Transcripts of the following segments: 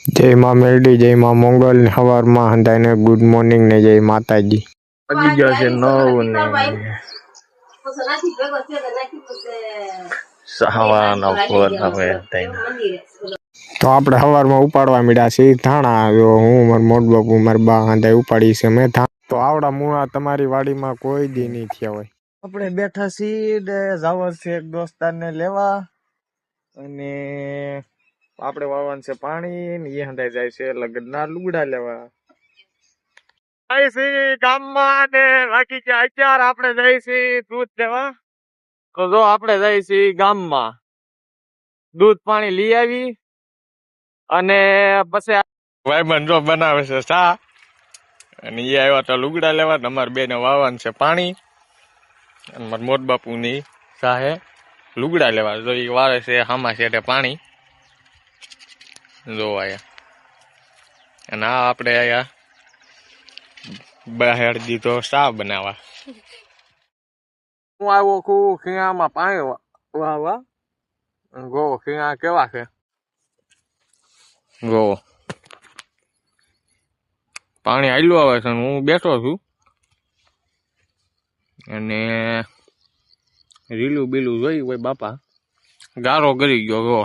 જય માં મેરડી, જય માં મોંગલ ને હવારમાં હંધાઈને ગુડ મોર્નિંગ ને જય માતાજી. વાગી ગયો છે 9 ને સવારના પોરના તો આપણે સવારમાં ઉપાડવા મળ્યા છે ધાણા. હું મારા મોટ બાપુ મારા બા હંધાઈ ઉપાડી છે મેં તો આવડા મૂળા તમારી વાડીમાં કોઈ દી નહીં થયા હોય. આપણે બેઠા છીએ જાવર છે એક દોસ્તારને લેવા અને આપણે વાવવાનું છે પાણી ને એ હંધાઈ જાય છે લગ્નના લુગડા લેવા. ગામમાં ને બાકી કે અત્યારે આપણે જઈએ છીએ દૂધ લેવા. તો જો આપણે જઈએ છીએ ગામમાં દૂધ પાણી લઈ આવી અને પછી ભાઈબંધ જો બનાવે છે ચા અને એ આવ્યા તો લુગડા લેવા. અમારે બેને વાવવાનું છે પાણી અને મારા મોટ બાપુની ચાહે લુગડા લેવા. જો એ વાવે છે હામા શેઠે પાણી જોવા આયા અને આ આપણે આયા બહાર દીધો ચા બનાવવા. હું આવ્યો છું ખીણામાં પાણી વાવવા. ગો ખીણા કેવા છે ગો પાણી આયલું આવે છે. હું બેઠો છું અને રીલું બીલું જોઈ હોય બાપા ગારો કરી ગયો. ગો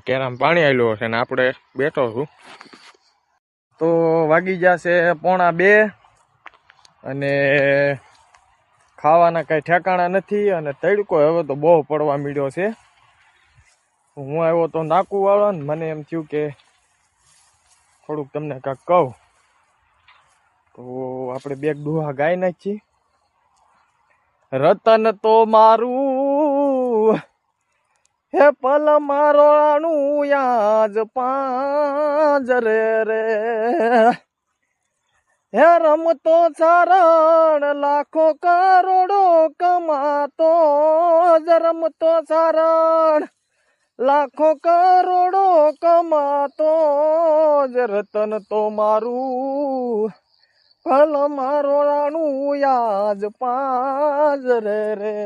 કેરામ પાણી આવેલું હશે ને આપણે બેઠો છું. તો વાગી જશે 1:45 અને ખાવાના કઈ ઠેકાણા નથી અને તડકો હવે તો બહુ પડવા માંડ્યો છે. હું આવ્યો તો નાકું વાળો ને મને એમ થયું કે થોડુંક તમને કાંઈક કહું તો આપણે બે ડોહા ગાઈ નાખીએ. રતન તો મારું હે પલ મારો આણું યાજ પાંજરે રે હે રમતો ચારણ લાખો કરોડો કમાતો જ રમતો ચારણ લાખો કરોડો કમાતો જ રતન તો મારું પલ મારો રાણું યાજ પાંજરે રે.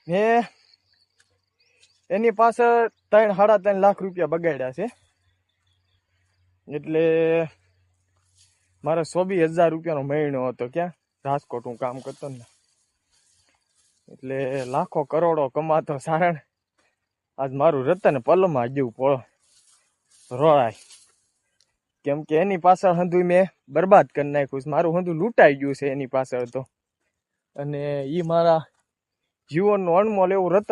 હે એની પાસે 3-3.5 લાખ રૂપિયા બગાડ્યા છે એટલે મારે 24,000 રૂપિયાનો મહિનો હતો. ક્યાં રાજકોટ હું કામ કરતો ને એટલે લાખો કરોડો કમાતો સારણ આજ મારું રતન પલમાં જેવું પડો રોળાય. કેમ કે એની પાછળ હંધું મેં બરબાદ કરી નાખ્યું છે. મારું હંધું લૂંટાઈ ગયું છે એની પાછળ તો. અને એ મારા જીવનનું અણમોલ એવું રતન